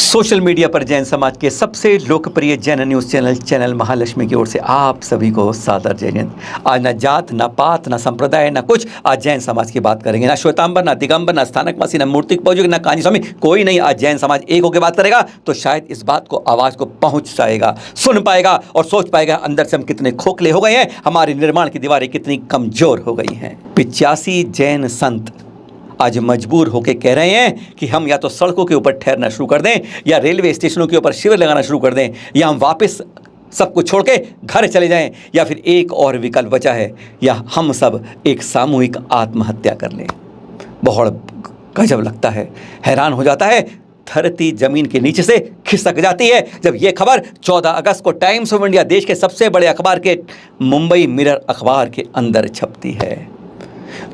Social media पर जैन समाज के सबसे लोकप्रिय जैन न्यूज़ चैनल महालक्ष्मी की ओर से आप सभी को सादर जय हिंद। आज ना जात, ना पात, ना संप्रदाय, ना कुछ, आज जैन समाज की बात करेंगे। ना श्वेतांबर, ना दिगंबर, ना स्थानकवासी, ना मूर्तिक पूजक, ना कांजी स्वामी, कोई नहीं। आज जैन समाज एक होकर बात करेगा तो शायद इस बात को, आवाज़ को पहुँच जाएगा, सुन पाएगा और सोच पाएगा अंदर से हम कितने खोखले हो गए हैं, हमारी निर्माण की दीवारें कितनी कमज़ोर हो गई हैं। 85 जैन संत आज मजबूर होकर कह रहे हैं कि हम या तो सड़कों के ऊपर ठहरना शुरू कर दें, या रेलवे स्टेशनों के ऊपर शिविर लगाना शुरू कर दें, या हम वापस सब कुछ छोड़ के घर चले जाएं, या फिर एक और विकल्प बचा है, या हम सब एक सामूहिक आत्महत्या कर लें। बहुत गजब लगता है, हैरान हो जाता है, धरती जमीन के नीचे से खिसक जाती है जब यह खबर 14 अगस्त को टाइम्स ऑफ इंडिया, देश के सबसे बड़े अखबार के मुंबई मिरर अखबार के अंदर छपती है,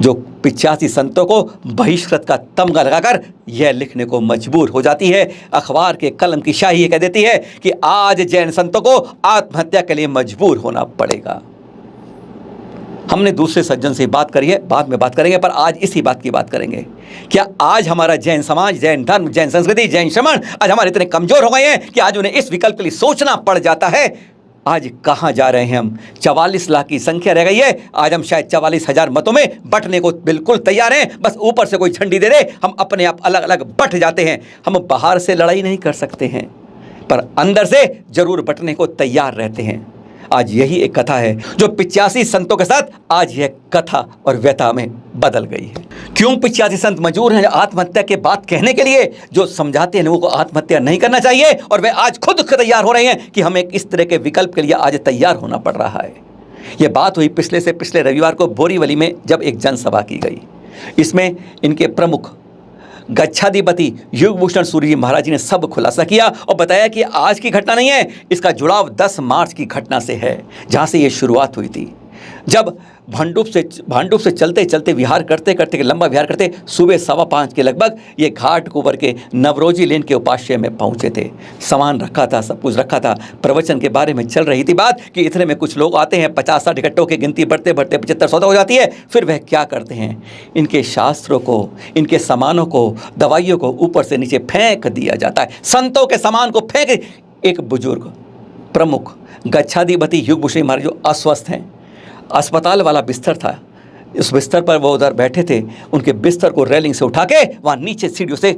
जो 85 संतों को बहिष्कृत का तमगा लगाकर यह लिखने को मजबूर हो जाती है। अखबार के कलम की शाही ये कह देती है कि आज जैन संतों को आत्महत्या के लिए मजबूर होना पड़ेगा। हमने दूसरे सज्जन से बात करी है, बाद में बात करेंगे, पर आज इसी बात की बात करेंगे। क्या आज हमारा जैन समाज, जैन धर्म, जैन संस्कृति, जैन श्रमण आज हमारे इतने कमजोर हो गए हैं कि आज उन्हें इस विकल्प के लिए सोचना पड़ जाता है? आज कहाँ जा रहे हैं हम? 44 लाख की संख्या रह गई है। आज हम शायद 44,000 मतों में बंटने को बिल्कुल तैयार हैं। बस ऊपर से कोई झंडी दे दे, हम अपने आप अलग अलग बंट जाते हैं। हम बाहर से लड़ाई नहीं कर सकते हैं, पर अंदर से जरूर बंटने को तैयार रहते हैं। आज यही एक कथा है जो 85 संतों के साथ आज यह कथा और व्यथा में बदल गई है। क्यों 85 संत मजबूर हैं आत्महत्या के बात कहने के लिए? जो समझाते हैं लोगों को आत्महत्या नहीं करना चाहिए, और वे आज खुद तैयार हो रहे हैं कि हमें इस तरह के विकल्प के लिए आज तैयार होना पड़ रहा है। यह बात हुई पिछले रविवार को बोरीवली में, जब एक जनसभा की गई। इसमें इनके प्रमुख गच्छाधिपति युगभूषण सूरी जी महाराज जी ने सब खुलासा किया और बताया कि आज की घटना नहीं है, इसका जुड़ाव 10 मार्च की घटना से है, जहां से ये शुरुआत हुई थी। जब भांडुप से चलते चलते विहार करते लंबा विहार करते सुबह 5:15 के लगभग ये घाट कुंवर के नवरोजी लेन के उपाश्रय में पहुंचे थे। सामान रखा था, सब कुछ रखा था। प्रवचन के बारे में चल रही थी बात कि इतने में कुछ लोग आते हैं, 50-60 इकट्ठों की गिनती बढ़ते 75-100 हो जाती है। फिर वह क्या करते हैं, इनके शास्त्रों को, इनके सामानों को, दवाइयों को ऊपर से नीचे फेंक दिया जाता है। संतों के सामान को फेंक। एक बुजुर्ग प्रमुख गच्छाधिपति युगभूषण महाराज जो अस्वस्थ हैं, अस्पताल वाला बिस्तर था, उस बिस्तर पर वो उधर बैठे थे, उनके बिस्तर को रेलिंग से उठा के वहाँ नीचे सीढ़ियों से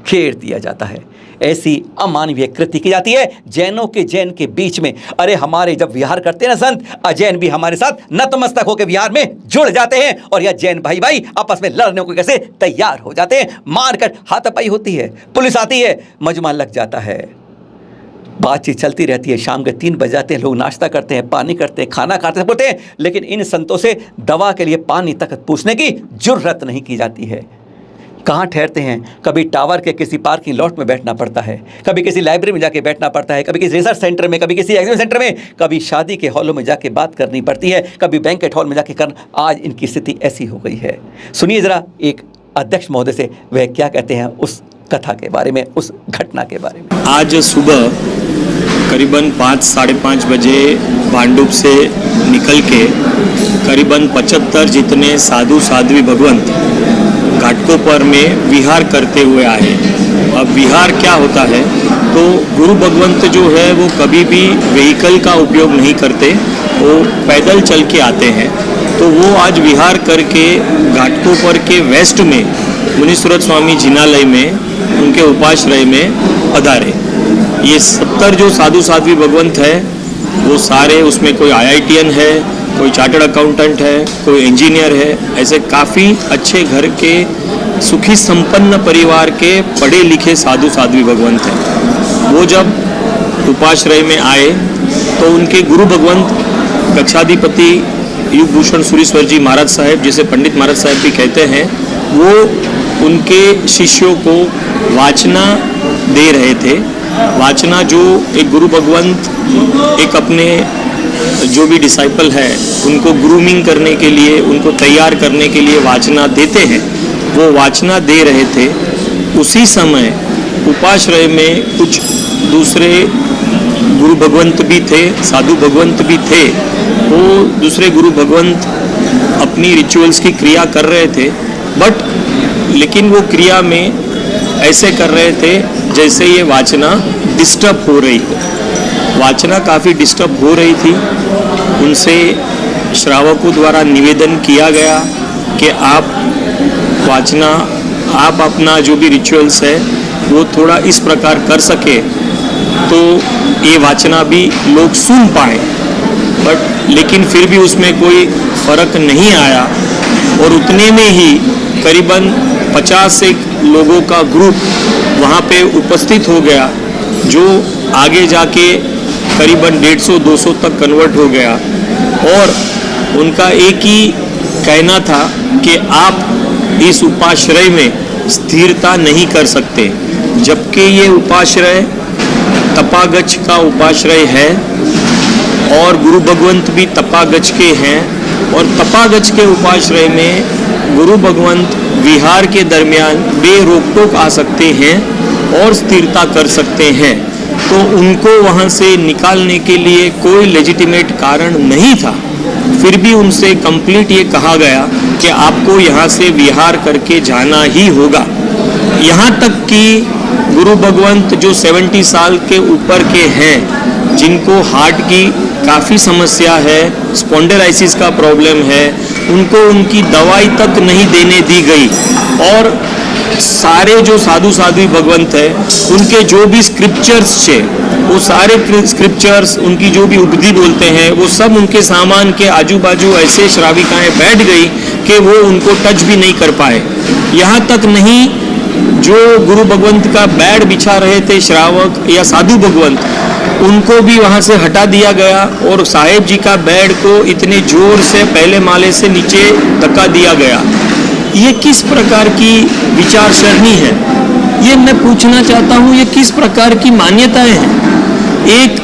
घेर दिया जाता है। ऐसी अमानवीय कृति की जाती है जैनों के, जैन के बीच में। अरे हमारे जब विहार करते हैं ना संत, अजैन भी हमारे साथ नतमस्तक होकर विहार में जुड़ जाते हैं, और यह जैन भाई आपस में लड़ने को कैसे तैयार हो जाते हैं। मारकर हाथापाई होती है, पुलिस आती है, मजमा लग जाता है, बातचीत चलती रहती है। शाम के 3 बज जाते हैं, लोग नाश्ता करते हैं, पानी करते हैं, खाना खाते हैं, लेकिन इन संतों से दवा के लिए पानी तक पूछने की जुर्रत नहीं की जाती है। कहाँ ठहरते हैं? कभी टावर के किसी पार्किंग लॉट में बैठना पड़ता है, कभी किसी लाइब्रेरी में जाके बैठना पड़ता है, कभी किसी रिसर्च सेंटर में, कभी किसी एग्जीबिशन सेंटर में, कभी शादी के हॉलों में जाके बात करनी पड़ती है, कभी बैंकेट हॉल में जाके करना। आज इनकी स्थिति ऐसी हो गई है। सुनिए जरा एक अध्यक्ष महोदय से वह क्या कहते हैं उस कथा के बारे में, उस घटना के बारे में। आज सुबह करीबन 5-5:30 बजे भांडुप से निकल के करीबन 75 जितने साधु साध्वी भगवंत घाटकोपर में विहार करते हुए आए। अब विहार क्या होता है, तो गुरु भगवंत जो है वो कभी भी व्हीकल का उपयोग नहीं करते, वो पैदल चल के आते हैं। तो वो आज विहार करके घाटकोपर के वेस्ट में मुनीश्वरत स्वामी जिनालय में, उनके उपाश्रय में पधारे। ये 70 जो साधु साध्वी भगवंत है, वो सारे, उसमें कोई IITN है, कोई चार्टर्ड अकाउंटेंट है, कोई इंजीनियर है, ऐसे काफ़ी अच्छे घर के सुखी संपन्न परिवार के पढ़े लिखे साधु साध्वी भगवंत हैं। वो जब उपाश्रय में आए तो उनके गुरु भगवंत गच्छाधिपति युगभूषण सूरीश्वर जी महाराज साहब, जिसे पंडित महाराज साहब भी कहते हैं, वो उनके शिष्यों को वाचना दे रहे थे। वाचना जो एक गुरु भगवंत एक अपने जो भी डिसाइपल है उनको ग्रूमिंग करने के लिए, उनको तैयार करने के लिए वाचना देते हैं, वो वाचना दे रहे थे। उसी समय उपाश्रय में कुछ दूसरे गुरु भगवंत भी थे, साधु भगवंत भी थे। वो दूसरे गुरु भगवंत अपनी रिचुअल्स की क्रिया कर रहे थे, लेकिन वो क्रिया में ऐसे कर रहे थे, जैसे ये वाचना डिस्टर्ब हो रही हो। वाचना काफ़ी डिस्टर्ब हो रही थी। उनसे श्रावकों द्वारा निवेदन किया गया कि आप वाचना, आप अपना जो भी रिचुअल्स है वो थोड़ा इस प्रकार कर सके तो ये वाचना भी लोग सुन पाए। बट लेकिन फिर भी उसमें कोई फ़र्क नहीं आया और उतने में ही करीबन 50 एक लोगों का ग्रुप वहाँ पे उपस्थित हो गया, जो आगे जाके करीबन 150-200 तक कन्वर्ट हो गया। और उनका एक ही कहना था कि आप इस उपाश्रय में स्थिरता नहीं कर सकते, जबकि ये उपाश्रय तपागच का उपाश्रय है और गुरु भगवंत भी तपागच के हैं। और तपागच के उपाश्रय में गुरु भगवंत विहार के दरमियान बेरोक टोक आ सकते हैं और स्थिरता कर सकते हैं। तो उनको वहाँ से निकालने के लिए कोई लेजिटिमेट कारण नहीं था। फिर भी उनसे कंप्लीट ये कहा गया कि आपको यहाँ से विहार करके जाना ही होगा। यहाँ तक कि गुरु भगवंत जो 70 साल के ऊपर के हैं, जिनको हार्ट की काफ़ी समस्या है, स्पॉन्डिलाइसिस का प्रॉब्लम है, उनको उनकी दवाई तक नहीं देने दी गई। और सारे जो साधु साध्वी भगवंत है, उनके जो भी स्क्रिप्चर्स थे, वो सारे स्क्रिप्चर्स, उनकी जो भी उपधि बोलते हैं, वो सब उनके सामान के आजू बाजू ऐसे श्राविकाएं बैठ गई कि वो उनको टच भी नहीं कर पाए। यहाँ तक नहीं, जो गुरु भगवंत का बेड बिछा रहे थे श्रावक या साधु भगवंत, उनको भी वहाँ से हटा दिया गया और साहेब जी का बेड को इतने जोर से पहले माले से नीचे धक्का दिया गया। ये किस प्रकार की विचारसरणी है, ये मैं पूछना चाहता हूँ। ये किस प्रकार की मान्यताएं हैं? एक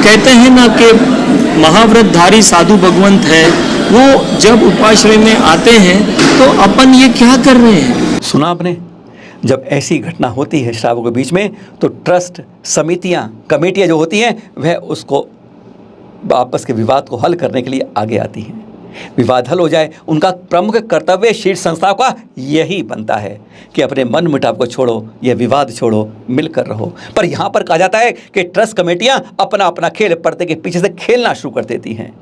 कहते हैं ना कि महाव्रतधारी साधु भगवंत है, वो जब उपाश्रय में आते हैं तो अपन ये क्या कर रहे हैं? सुना आपने, जब ऐसी घटना होती है श्रावकों के बीच में तो ट्रस्ट समितियां, कमेटियां जो होती हैं, वह उसको आपस के विवाद को हल करने के लिए आगे आती हैं। विवाद हल हो जाए, उनका प्रमुख कर्तव्य शीर्ष संस्थाओं का यही बनता है कि अपने मन मुटाव को छोड़ो, यह विवाद छोड़ो, मिलकर रहो। पर यहाँ पर कहा जाता है कि ट्रस्ट कमेटियाँ अपना अपना खेल पर्दे के पीछे से खेलना शुरू कर देती हैं।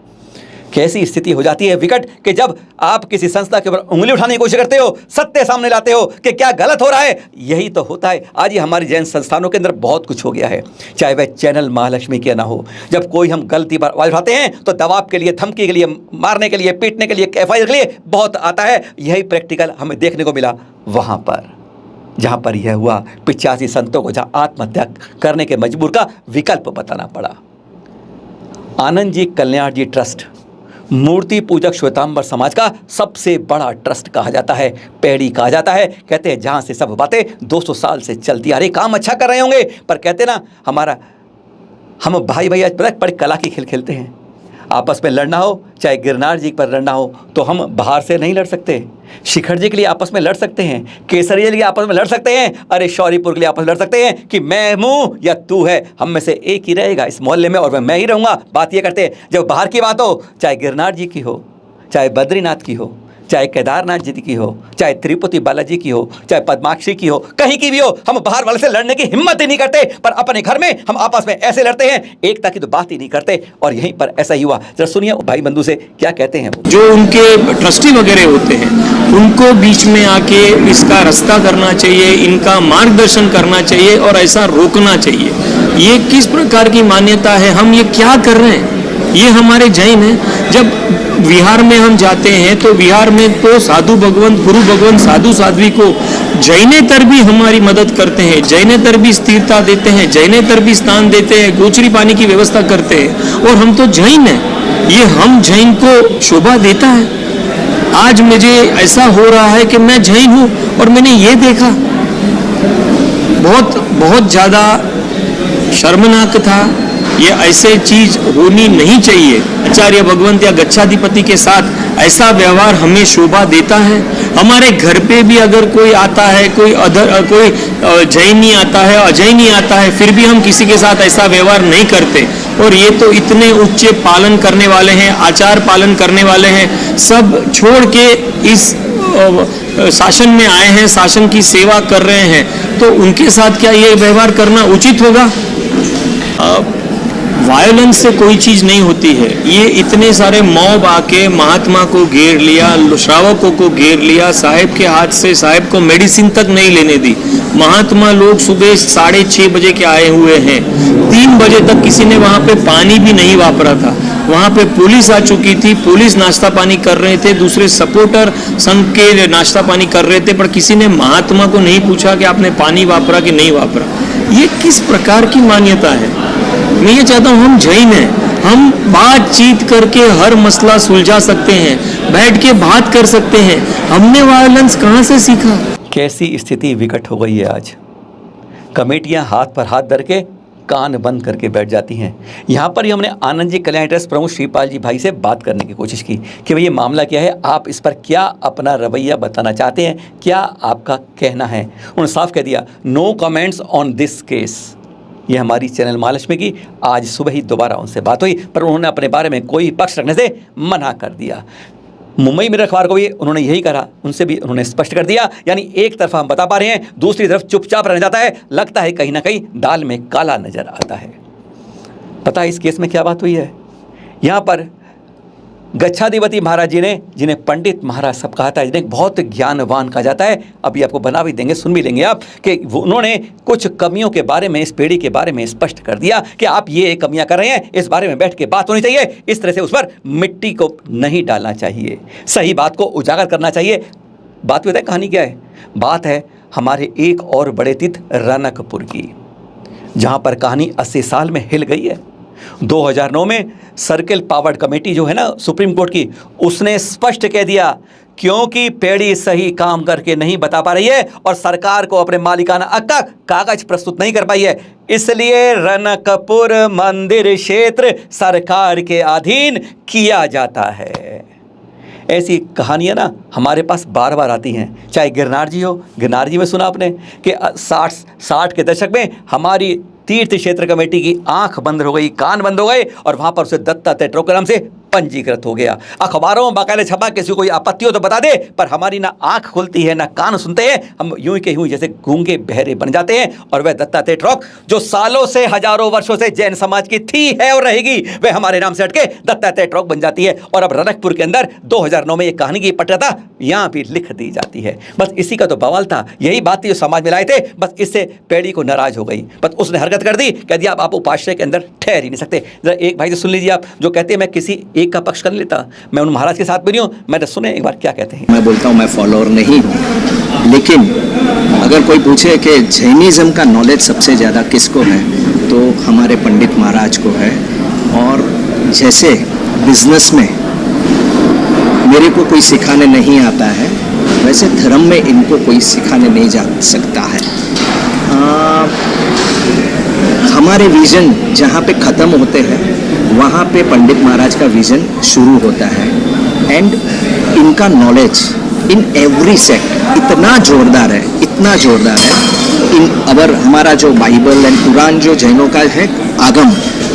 कैसी स्थिति हो जाती है विकट कि जब आप किसी संस्था के ऊपर उंगली उठाने की कोशिश करते हो, सत्य सामने लाते हो कि क्या गलत हो रहा है। यही तो होता है। आज ये हमारी जैन संस्थानों के अंदर बहुत कुछ हो गया है, चाहे वह चैनल महालक्ष्मी के ना हो। जब कोई हम गलती पर आवाज उठाते हैं तो दबाव के लिए, धमकी के लिए, मारने के लिए, पीटने के लिए, एफआईआर के लिए बहुत आता है। यही प्रैक्टिकल हमें देखने को मिला वहाँ पर, जहाँ पर यह हुआ 85 संतों को जहाँ आत्महत्या करने के मजबूर का विकल्प बताना पड़ा। आनंद जी कल्याण जी ट्रस्ट मूर्ति पूजक श्वेतांबर समाज का सबसे बड़ा ट्रस्ट कहा जाता है, पैड़ी कहा जाता है। कहते हैं जहाँ से सब बातें 200 साल से चलती आ रही। काम अच्छा कर रहे होंगे, पर कहते ना हम भाई भाई आज बड़ी कला की खेल खेलते हैं। आपस में लड़ना हो, चाहे गिरनार जी पर लड़ना हो, तो हम बाहर से नहीं लड़ सकते। शिखर जी के लिए आपस में लड़ सकते हैं, केसरिया के लिए आपस में लड़ सकते हैं, अरे शौरीपुर के लिए आपस में लड़ सकते हैं कि मैं हूँ या तू है, हम में से एक ही रहेगा इस मोहल्ले में और मैं ही रहूँगा। बात ये करते हैं। जब बाहर की बात हो, चाहे गिरनार जी की हो, चाहे बद्रीनाथ की हो, चाहे केदारनाथ जी की हो, चाहे तिरुपति बालाजी की हो, चाहे पद्माक्षी की हो, कहीं की भी हो, हम बाहर वाले से लड़ने की हिम्मत ही नहीं करते। पर अपने घर में हम आपस में ऐसे लड़ते हैं, एकता की तो बात ही नहीं करते। और यहीं पर ऐसा ही हुआ। जरा सुनिए भाई बंधु से क्या कहते हैं। जो उनके ट्रस्टी वगैरह होते हैं, उनको बीच में आके इसका रास्ता करना चाहिए, इनका मार्गदर्शन करना चाहिए और ऐसा रोकना चाहिए। ये किस प्रकार की मान्यता है? हम ये क्या कर रहे हैं? ये हमारे जैन है। जब विहार में हम जाते हैं तो विहार में तो साधु भगवंत, गुरु भगवंत, साधु साध्वी को जैनेतर भी हमारी मदद करते हैं, जैनेतर भी स्थिरता देते हैं, जैनेतर भी स्थान देते हैं, गोचरी पानी की व्यवस्था करते हैं। और हम तो जैन हैं, ये हम जैन को शोभा देता है। आज मुझे ऐसा हो रहा है कि मैं जैन हूँ और मैंने ये देखा, बहुत बहुत ज़्यादा शर्मनाक था। ये ऐसे चीज होनी नहीं चाहिए। आचार्य भगवंत या गच्छाधिपति के साथ ऐसा व्यवहार हमें शोभा देता है। हमारे घर पे भी अगर कोई आता है, कोई जैनी आता है, अजैनी आता है, फिर भी हम किसी के साथ ऐसा व्यवहार नहीं करते। और ये तो इतने उच्च पालन करने वाले हैं, आचार पालन करने वाले हैं, सब छोड़ के इस शासन में आए हैं, शासन की सेवा कर रहे हैं, तो उनके साथ क्या ये व्यवहार करना उचित होगा? वायलेंस से कोई चीज़ नहीं होती है। ये इतने सारे मॉब आके महात्मा को घेर लिया, श्रावकों को घेर लिया, साहेब के हाथ से साहेब को मेडिसिन तक नहीं लेने दी। महात्मा लोग सुबह 6:30 बजे के आए हुए हैं, 3 बजे तक किसी ने वहाँ पे पानी भी नहीं वापरा था। वहाँ पे पुलिस आ चुकी थी, पुलिस नाश्ता पानी कर रहे थे, दूसरे सपोर्टर संघ के नाश्ता पानी कर रहे थे, पर किसी ने महात्मा को नहीं पूछा कि आपने पानी वापरा कि नहीं वापरा। ये किस प्रकार की मान्यता है? मैं ये चाहता हूँ, हम जैन हैं, हम बातचीत करके हर मसला सुलझा सकते हैं, बैठ के बात कर सकते हैं। हमने वायलेंस कहाँ से सीखा? कैसी स्थिति विकट हो गई है आज। कमेटियां हाथ पर हाथ धर के कान बंद करके बैठ जाती हैं। यहाँ पर ही हमने आनंद जी कल्याण ट्रस्ट प्रमुख श्रीपाल जी भाई से बात करने की कोशिश की कि भाई ये मामला क्या है, आप इस पर क्या अपना रवैया बताना चाहते हैं, क्या आपका कहना है। उन्होंने साफ कह दिया, no comments on this case. ये हमारी चैनल महालक्ष्मी की आज सुबह ही दोबारा उनसे बात हुई, पर उन्होंने अपने बारे में कोई पक्ष रखने से मना कर दिया। मुंबई मिरर अखबार को भी उन्होंने यही कहा, उनसे भी उन्होंने स्पष्ट कर दिया, यानी एक तरफ हम बता पा रहे हैं, दूसरी तरफ चुपचाप रह जाता है। लगता है कहीं ना कहीं दाल में काला नजर आता है। पता है इस केस में क्या बात हुई है? यहाँ पर गच्छाधिपति महाराज जी ने, जिन्हें पंडित महाराज सब कहा था, जिन्हें बहुत ज्ञानवान कहा जाता है, अभी आपको बना भी देंगे, सुन भी लेंगे आप, कि उन्होंने कुछ कमियों के बारे में, इस पीढ़ी के बारे में स्पष्ट कर दिया कि आप ये कमियां कर रहे हैं, इस बारे में बैठ के बात होनी चाहिए, इस तरह से उस पर मिट्टी को नहीं डालना चाहिए, सही बात को उजागर करना चाहिए। बात बताए कहानी क्या है? बात है हमारे एक और बड़े तीर्थ रनकपुर की, जहाँ पर कहानी 80 साल में हिल गई है। 2009 में सर्किल पावर्ड कमेटी जो है ना सुप्रीम कोर्ट की, उसने स्पष्ट कह दिया, क्योंकि पेड़ी सही काम करके नहीं बता पा रही है और सरकार को अपने मालिकाना हक का कागज प्रस्तुत नहीं कर पाई है, इसलिए रनकपुर मंदिर क्षेत्र सरकार के अधीन किया जाता है। ऐसी कहानियाँ ना हमारे पास बार बार आती हैं, चाहे गिरनार जी हो, गिरनार जी में सुना आपने कि 60 के दशक में हमारी तीर्थ क्षेत्र कमेटी की आंख बंद हो गई, कान बंद हो गए, और वहां पर उसे दत्तात्रेय प्रोग्राम से पंजीकृत हो गया। अखबारों में बाकायदा छपा, किसी को कोई आपत्ति हो तो बता दे, पर हमारी ना आंख खुलती है ना कान सुनते हैं, हम यूं के यूं जैसे गूंगे बहरे बन जाते हैं। और वह दत्तात्रेय ट्रॉक जो सालों से, हजारों वर्षों से जैन समाज की थी, है और रहेगी, वह हमारे नाम से हटके दत्तात्रेय ट्रॉक बन जाती है। और अब रनकपुर के अंदर 2009 में ये कहानी की पटकथा यहाँ भी लिख दी जाती है। बस इसी का तो बवाल था, यही बात थी जो समाज में लाए थे, बस इससे पेड़ी को नाराज हो गई, बस उसने हरकत कर दी, कह दिया आप उपाश्रय के अंदर ठहर ही नहीं सकते। जरा एक भाई से सुन लीजिए आप, जो कहते हैं मैं किसी एक का पक्ष कर लेता, मैं उन महाराज के साथ भी नहीं हूं, मैं तो सुने एक बार क्या कहते हैं। मैं बोलता हूं मैं फॉलोअर नहीं हूं, लेकिन अगर कोई पूछे कि जैनिज्म का नॉलेज सबसे ज़्यादा किसको है, तो हमारे पंडित महाराज को है। और जैसे बिजनेस में मेरे को कोई सिखाने नहीं आता है, वैसे धर्म में इनको कोई सिखाने नहीं जा सकता है। हमारे विजन जहाँ पे ख़त्म होते हैं, वहाँ पे पंडित महाराज का विजन शुरू होता है। एंड इनका नॉलेज इन एवरी सेक्ट इतना जोरदार है, इतना जोरदार है। इन अगर हमारा जो बाइबल एंड कुरान जो जैनों का है,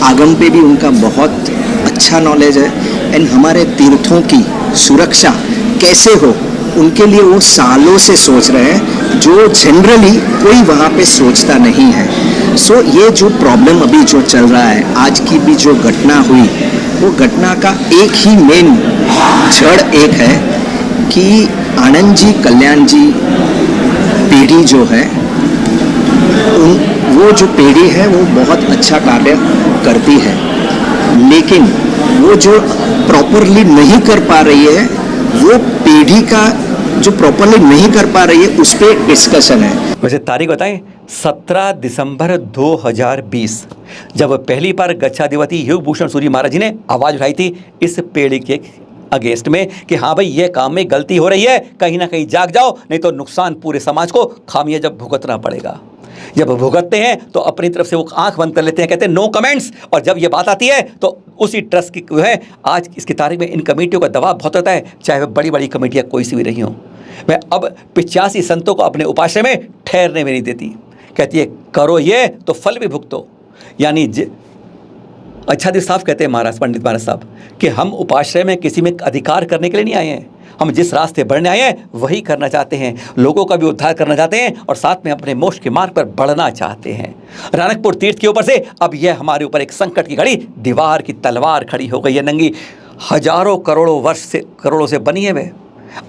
आगम पे भी उनका बहुत अच्छा नॉलेज है। एंड हमारे तीर्थों की सुरक्षा कैसे हो, उनके लिए वो सालों से सोच रहे हैं, जो जनरली कोई वहाँ पे सोचता नहीं है। सो ये जो प्रॉब्लम अभी जो चल रहा है, आज की भी जो घटना हुई, वो घटना का एक ही मेन जड़ एक है कि आनंद जी कल्याण जी पीढ़ी जो है, वो जो पीढ़ी है वो बहुत अच्छा कार्य करती है, लेकिन वो जो प्रॉपरली नहीं कर पा रही है, वो पीढ़ी का जो प्रॉपरली नहीं कर पा रही है, उस पर डिस्कशन है। वैसे तारीख बताएं, 17 दिसंबर 2020, जब पहली बार गच्छाधिपति योग भूषण सूरी महाराज जी ने आवाज़ उठाई थी इस पेड़ी के अगेंस्ट में कि हाँ भाई ये काम में गलती हो रही है, कहीं ना कहीं जाग जाओ, नहीं तो नुकसान पूरे समाज को खामियां जब भुगतना पड़ेगा। जब भुगतते हैं तो अपनी तरफ से वो आंख बंद कर लेते हैं, कहते हैं नो कमेंट्स। और जब ये बात आती है तो उसी ट्रस्ट की जो है आज इसकी तारीख में इन कमेटियों का दबाव बहुत होता है, चाहे वह बड़ी बड़ी कमेटियाँ कोई सी भी रही हों। वह अब 85 संतों को अपने उपाश्रय में ठहरने में नहीं देती, कहती है करो ये तो फल भी भुगतो। यानी अच्छा साफ कहते हैं महाराज, पंडित महाराज साहब, कि हम उपाश्रय में किसी में अधिकार करने के लिए नहीं आए हैं, हम जिस रास्ते बढ़ने आए हैं वही करना चाहते हैं, लोगों का भी उद्धार करना चाहते हैं और साथ में अपने मोक्ष के मार्ग पर बढ़ना चाहते हैं। रनकपुर तीर्थ के ऊपर से अब यह हमारे ऊपर एक संकट की घड़ी, दीवार की तलवार खड़ी हो गई है नंगी। हजारों करोड़ों से बनी है वे।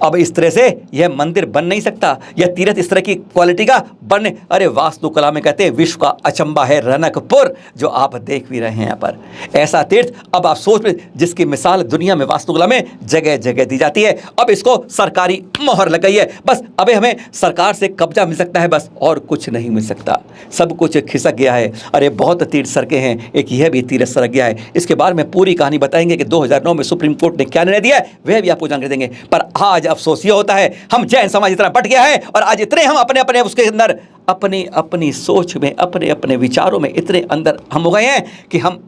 अब इस तरह से यह मंदिर बन नहीं सकता, यह तीर्थ इस तरह की क्वालिटी का बनने, अरे वास्तुकला में कहते हैं विश्व का अचंबा है रनकपुर, जो आप देख भी रहे हैं यहाँ पर। ऐसा तीर्थ अब आप सोच में, जिसकी मिसाल दुनिया में वास्तुकला में जगह जगह दी जाती है, अब इसको सरकारी मोहर लग गई है। बस अब हमें सरकार से कब्जा मिल सकता है, बस और कुछ नहीं मिल सकता। सब कुछ खिसक गया है। अरे बहुत तीर्थ सड़कें हैं, एक यह भी तीर्थ सड़क गया है। इसके बारे में पूरी कहानी बताएंगे कि 2009 में सुप्रीम कोर्ट ने क्या निर्णय दिया है, वह भी आपको जानकारी देंगे। पर आज अफसोस ये होता है, हम जैन समाज इतना बट गया है और आज इतने हम अपने अपने उसके अंदर अपनी सोच में, अपने अपने विचारों में इतने अंदर हम हो गए हैं कि हम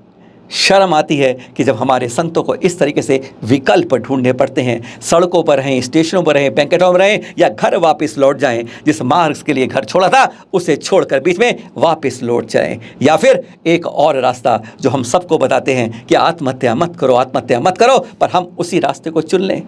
शर्म आती है कि जब हमारे संतों को इस तरीके से विकल्प ढूंढने पड़ते हैं, सड़कों पर रहें, स्टेशनों पर रहें, बैंकेटों में रहें या घर वापस लौट जाएं, जिस मार्ग के लिए घर छोड़ा था उसे छोड़कर बीच में वापस लौट जाएं, या फिर एक और रास्ता जो हम सबको बताते हैं कि आत्महत्या मत करो, आत्महत्या मत करो, पर हम उसी रास्ते को चुन लें।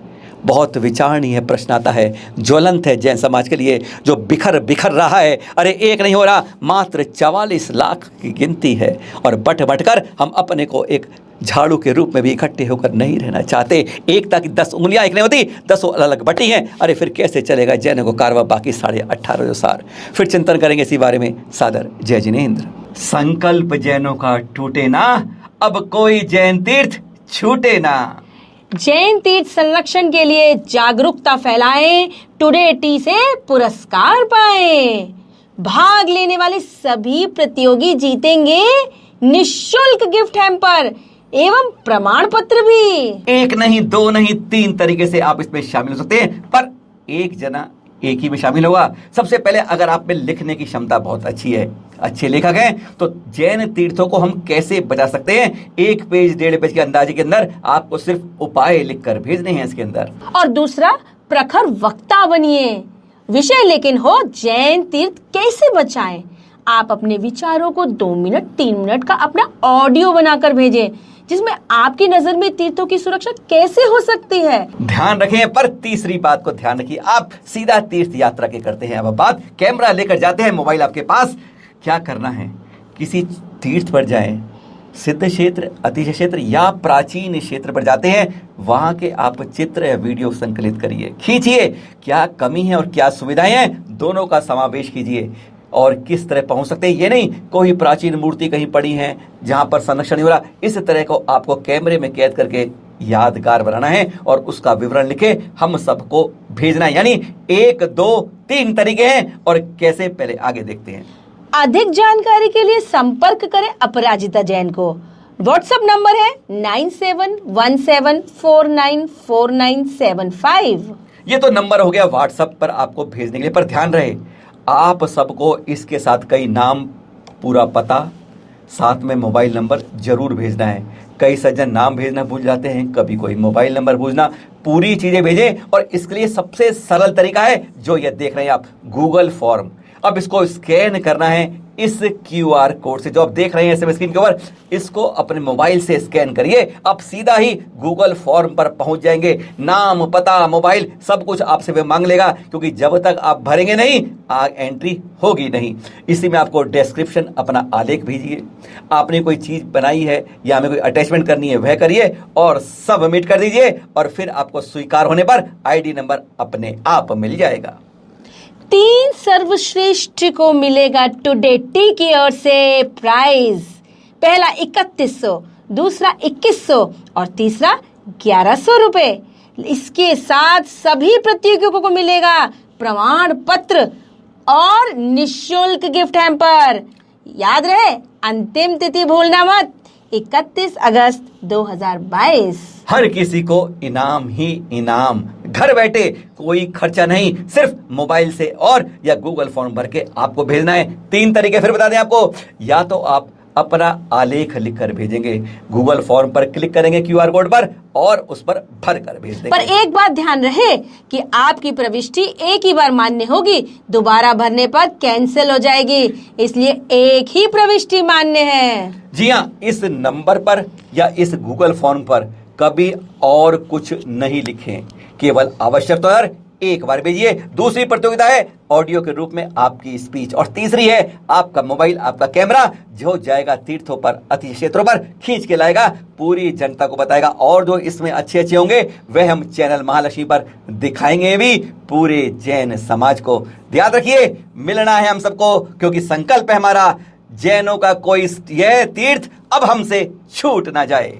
बहुत विचारणीय प्रश्न आता है, ज्वलंत है जैन समाज के लिए, जो बिखर रहा है। अरे एक नहीं हो रहा, मात्र 44 लाख की गिनती है और बट कर हम अपने को एक झाड़ू के रूप में भी इकट्ठे होकर नहीं रहना चाहते। एकता की 10 उंगलियां एक नहीं होती, 10 अलग बटी हैं। अरे फिर कैसे चलेगा जैनों को कारवा बाकी 18.5 सार। फिर चिंतन करेंगे इसी बारे में। सादर जय जिनेंद्र। संकल्प जैनों का टूटे ना, अब कोई जैन तीर्थ छूटे ना। जैन तीर्थ संरक्षण के लिए जागरूकता फैलाएं, टुडे टी से पुरस्कार पाएं। भाग लेने वाले सभी प्रतियोगी जीतेंगे निःशुल्क गिफ्ट हैम्पर एवं प्रमाण पत्र भी। एक नहीं, 2 नहीं, 3 तरीके से आप इसमें शामिल हो सकते हैं, पर एक जना एक ही में शामिल होगा। सबसे पहले अगर आप में लिखने की क्षमता बहुत अच्छी है, अच्छे लेखक हैं, तो जैन तीर्थों को हम कैसे बचा सकते हैं, 1 पेज 1.5 पेज के अंदाजे के अंदर आपको सिर्फ उपाय लिखकर भेजने हैं इसके अंदर। और दूसरा, प्रखर वक्ता बनिए। विषय लेकिन हो जैन तीर्थ कैसे बचाएं। आप अपने विचारों को 2 मिनट 3 मिनट का अपना ऑडियो बनाकर भेजें, जिसमें आपकी नजर में तीर्थों की सुरक्षा कैसे हो सकती है। ध्यान रखें, पर तीसरी बात को ध्यान रखिए, आप सीधा तीर्थ यात्रा के करते हैं। अब बात कैमरा लेकर जाते हैं, मोबाइल आपके पास, क्या करना है, किसी तीर्थ पर जाएं, सिद्ध क्षेत्र, अतिशय क्षेत्र या प्राचीन क्षेत्र पर जाते हैं, वहां के आप चित्र या वीडियो संकलित करिए, खींचिए, क्या कमी है और क्या सुविधाएं हैं, दोनों का समावेश कीजिए। और किस तरह पहुंच सकते हैं, ये नहीं कोई प्राचीन मूर्ति कहीं पड़ी है जहां पर संरक्षण नहीं हो रहा, इस तरह को आपको कैमरे में कैद करके यादगार बनाना है और उसका विवरण लिखे हम सबको भेजना है। यानी 1 2 3 तरीके हैं, और कैसे पहले आगे देखते हैं। अधिक जानकारी के लिए संपर्क करें अपराजिता जैन को। व्हाट्सएप नंबर है 9717494975। ये तो नंबर हो गया व्हाट्सएप पर आपको भेजने के लिए, पर ध्यान रहे आप सबको इसके साथ कई नाम, पूरा पता, साथ में मोबाइल नंबर जरूर भेजना है। कई सज्जन नाम भेजना भूल जाते हैं, कभी कोई मोबाइल नंबर भूलना, पूरी चीजें भेजें। और इसके लिए सबसे सरल तरीका है जो ये देख रहे हैं आप, गूगल फॉर्म। अब इसको स्कैन करना है इस QR कोड से जो आप देख रहे हैं SMS स्क्रीन के ऊपर, इसको अपने मोबाइल से स्कैन करिए, आप सीधा ही गूगल फॉर्म पर पहुंच जाएंगे। नाम, पता, मोबाइल सब कुछ आपसे वे मांग लेगा, क्योंकि जब तक आप भरेंगे नहीं एंट्री होगी नहीं। इसी में आपको डिस्क्रिप्शन अपना आलेख भेजिए, आपने कोई चीज बनाई है या हमें कोई अटैचमेंट करनी है वह करिए और सबमिट कर दीजिए, और फिर आपको स्वीकार होने पर ID नंबर अपने आप मिल जाएगा। 3 सर्वश्रेष्ठ को मिलेगा टुडे टी की ओर से प्राइज। पहला 3100, दूसरा 2100 और तीसरा 1100 रुपए। इसके साथ सभी प्रतियोगियों को मिलेगा प्रमाण पत्र और निःशुल्क गिफ्ट हैम्पर। याद रहे, अंतिम तिथि भूलना मत, 31 अगस्त 2022। हर किसी को इनाम ही इनाम, घर बैठे कोई खर्चा नहीं, सिर्फ मोबाइल से और या गूगल फॉर्म भर के आपको भेजना है। 3 तरीके फिर बता दें आपको, या तो आप अपना आलेख लिखकर भेजेंगे, गूगल फॉर्म पर क्लिक करेंगे QR कोड पर और उस पर भर कर भेज देंगे। पर एक बात ध्यान रहे कि आपकी प्रविष्टि एक ही बार मान्य होगी, दोबारा भरने पर कैंसिल हो जाएगी, इसलिए एक ही प्रविष्टि मान्य है। जी हाँ, इस नंबर पर या इस गूगल फॉर्म पर कभी और कुछ नहीं लिखें केवल आवश्यक तो हर एक बार भेजिए। दूसरी प्रतियोगिता है ऑडियो के रूप में आपकी स्पीच, और तीसरी है आपका मोबाइल, आपका कैमरा जो जाएगा तीर्थों पर, अति क्षेत्रों पर खींच के लाएगा, पूरी जनता को बताएगा, और जो इसमें अच्छे अच्छे होंगे वह हम चैनल महालक्ष्मी पर दिखाएंगे भी पूरे जैन समाज को। याद रखिए, मिलना है हम सबको, क्योंकि संकल्प है हमारा, जैनों का कोई यह तीर्थ अब हमसे छूट ना जाए।